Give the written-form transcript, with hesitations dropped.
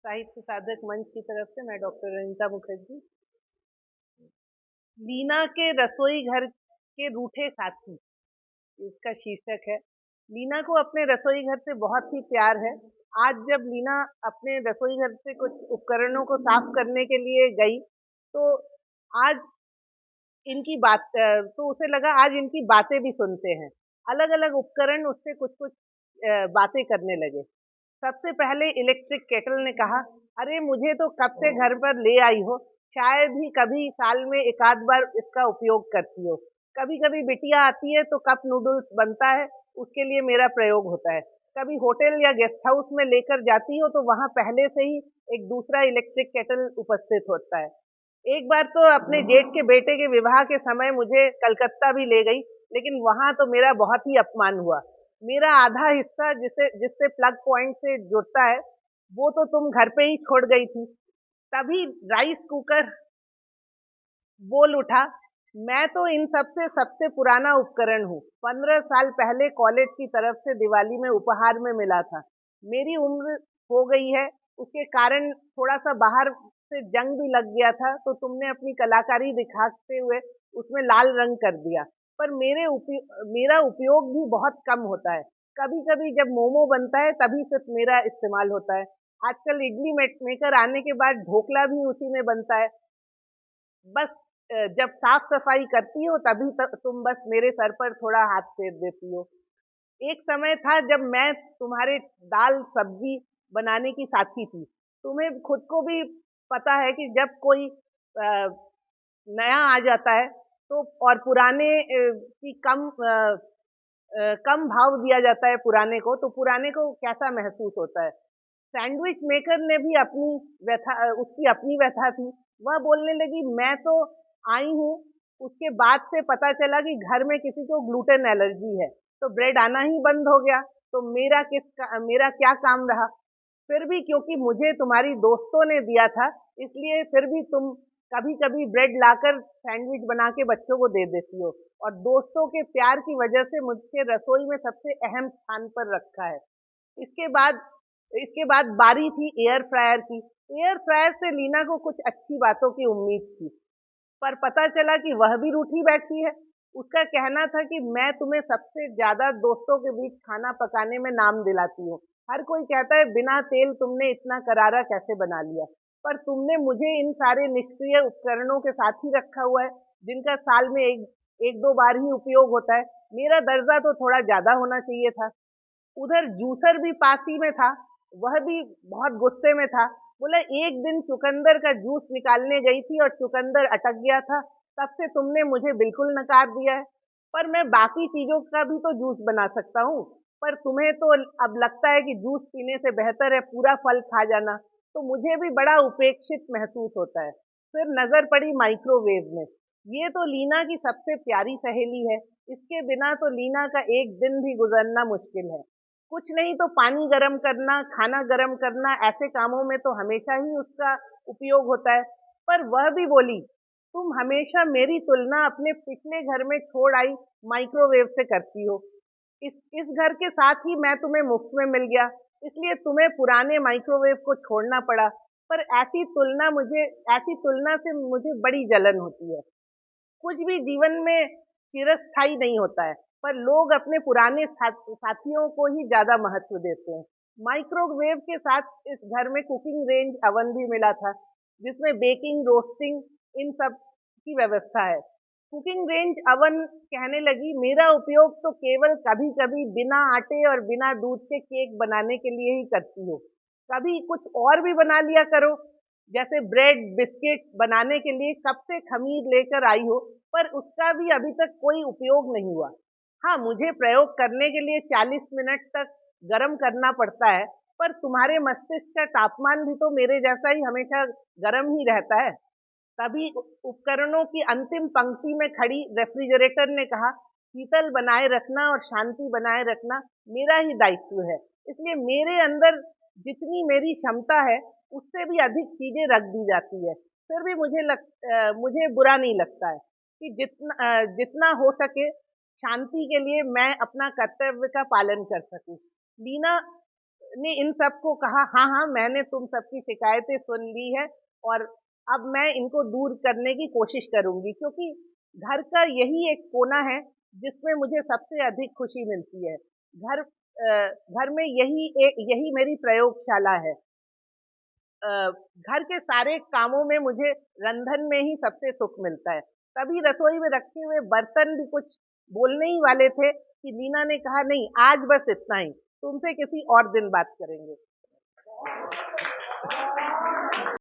साहित्य साधक मंच की तरफ से मैं डॉक्टर रंजिता मुखर्जी। लीना के रसोई घर के रूठे साथी, इसका शीर्षक है। लीना को अपने रसोई घर से बहुत ही प्यार है। आज जब लीना अपने रसोई घर से कुछ उपकरणों को साफ करने के लिए गई, तो आज तो उसे लगा आज इनकी बातें भी सुनते हैं। अलग अलग उपकरण उससे कुछ कुछ बातें करने लगे। सबसे पहले इलेक्ट्रिक केटल ने कहा, अरे मुझे तो कब से घर पर ले आई हो, शायद ही कभी साल में एक आध बार इसका उपयोग करती हो। कभी कभी बिटिया आती है तो कप नूडल्स बनता है, उसके लिए मेरा प्रयोग होता है। कभी होटल या गेस्ट हाउस में लेकर जाती हो तो वहां पहले से ही एक दूसरा इलेक्ट्रिक केटल उपस्थित होता है। एक बार तो अपने जेठ के बेटे के विवाह के समय मुझे कलकत्ता भी ले गई, लेकिन वहां तो मेरा बहुत ही अपमान हुआ। मेरा आधा हिस्सा जिससे प्लग पॉइंट से जुड़ता है, वो तो तुम घर पे ही छोड़ गई थी। तभी राइस कुकर बोल उठा, मैं तो इन सबसे सबसे पुराना उपकरण हूँ। 15 साल पहले कॉलेज की तरफ से दिवाली में उपहार में मिला था। मेरी उम्र हो गई है, उसके कारण थोड़ा सा बाहर से जंग भी लग गया था, तो तुमने अपनी कलाकारी दिखाते हुए उसमें लाल रंग कर दिया। पर मेरा उपयोग भी बहुत कम होता है। कभी कभी जब मोमो बनता है तभी सिर्फ मेरा इस्तेमाल होता है। आजकल इडली मेकर आने के बाद ढोकला भी उसी में बनता है। बस जब साफ सफाई करती हो तभी तुम बस मेरे सर पर थोड़ा हाथ फेर देती हो। एक समय था जब मैं तुम्हारे दाल सब्जी बनाने की साथी थी। तुम्हें खुद को भी पता है कि जब कोई नया आ जाता है तो और पुराने की कम भाव दिया जाता है पुराने को, तो पुराने को कैसा महसूस होता है। सैंडविच मेकर ने भी उसकी अपनी व्यथा थी। वह बोलने लगी, मैं तो आई हूँ, उसके बाद से पता चला कि घर में किसी को ग्लूटेन एलर्जी है, तो ब्रेड आना ही बंद हो गया। तो मेरा क्या काम रहा। फिर भी क्योंकि मुझे तुम्हारी दोस्तों ने दिया था, इसलिए फिर भी तुम कभी कभी ब्रेड लाकर सैंडविच बना के बच्चों को दे देती हो। और दोस्तों के प्यार की वजह से मुझे रसोई में सबसे अहम स्थान पर रखा है। इसके बाद इसके बाद बारी थी एयर फ्रायर की। एयर फ्रायर से लीना को कुछ अच्छी बातों की उम्मीद थी, पर पता चला कि वह भी रूठी बैठी है। उसका कहना था कि मैं तुम्हें सबसे ज्यादा दोस्तों के बीच खाना पकाने में नाम दिलाती हूँ। हर कोई कहता है बिना तेल तुमने इतना करारा कैसे बना लिया। पर तुमने मुझे इन सारे निष्क्रिय उपकरणों के साथ ही रखा हुआ है, जिनका साल में एक दो बार ही उपयोग होता है। मेरा दर्जा तो थोड़ा ज्यादा होना चाहिए था। उधर जूसर भी पास ही में था। वह भी बहुत गुस्से में था। बोला, एक दिन चुकंदर का जूस निकालने गई थी और चुकंदर अटक गया था, तब से तुमने मुझे बिल्कुल नकार दिया है। पर मैं बाकी चीजों का भी तो जूस बना सकता हूँ। पर तुम्हें तो अब लगता है कि जूस पीने से बेहतर है पूरा फल खा जाना। तो मुझे भी बड़ा उपेक्षित महसूस होता है। फिर नजर पड़ी माइक्रोवेव में। ये तो लीना की सबसे प्यारी सहेली है। इसके बिना तो लीना का एक दिन भी गुजरना मुश्किल है। कुछ नहीं तो पानी गर्म करना, खाना गर्म करना, ऐसे कामों में तो हमेशा ही उसका उपयोग होता है। पर वह भी बोली, तुम हमेशा मेरी तुलना अपने पिछले घर में छोड़ आई माइक्रोवेव से करती हो। इस घर के साथ ही मैं तुम्हें मुफ्त में मिल गया, इसलिए तुम्हें पुराने माइक्रोवेव को छोड़ना पड़ा। पर ऐसी तुलना से मुझे बड़ी जलन होती है। कुछ भी जीवन में चिरस्थायी नहीं होता है, पर लोग अपने पुराने साथियों को ही ज्यादा महत्व देते हैं। माइक्रोवेव के साथ इस घर में कुकिंग रेंज अवन भी मिला था, जिसमें बेकिंग, रोस्टिंग, इन सब की व्यवस्था है। कुकिंग रेंज अवन कहने लगी, मेरा उपयोग तो केवल कभी कभी बिना आटे और बिना दूध के केक बनाने के लिए ही करती हो। कभी कुछ और भी बना लिया करो, जैसे ब्रेड बिस्किट बनाने के लिए कब से खमीर लेकर आई हो, पर उसका भी अभी तक कोई उपयोग नहीं हुआ। हाँ, मुझे प्रयोग करने के लिए 40 मिनट तक गर्म करना पड़ता है, पर तुम्हारे मस्तिष्क का तापमान भी तो मेरे जैसा ही हमेशा गर्म ही रहता है। तभी उपकरणों की अंतिम पंक्ति में खड़ी रेफ्रिजरेटर ने कहा, शीतल बनाए रखना और शांति बनाए रखना मेरा ही दायित्व है। इसलिए मेरे अंदर जितनी मेरी क्षमता है, उससे भी अधिक चीजें रख दी जाती है। फिर भी मुझे बुरा नहीं लगता है कि जितना हो सके शांति के लिए मैं अपना कर्तव्य का पालन कर सकूं। लीना ने इन सबको कहा, हाँ हाँ मैंने तुम सबकी शिकायतें सुन ली है और अब मैं इनको दूर करने की कोशिश करूंगी, क्योंकि घर का यही एक कोना है जिसमें मुझे सबसे अधिक खुशी मिलती है। घर में यही मेरी प्रयोगशाला है। घर के सारे कामों में मुझे रंधन में ही सबसे सुख मिलता है। तभी रसोई में रखे हुए बर्तन भी कुछ बोलने ही वाले थे कि नीना ने कहा नहीं आज बस इतना ही, तुमसे किसी और दिन बात करेंगे।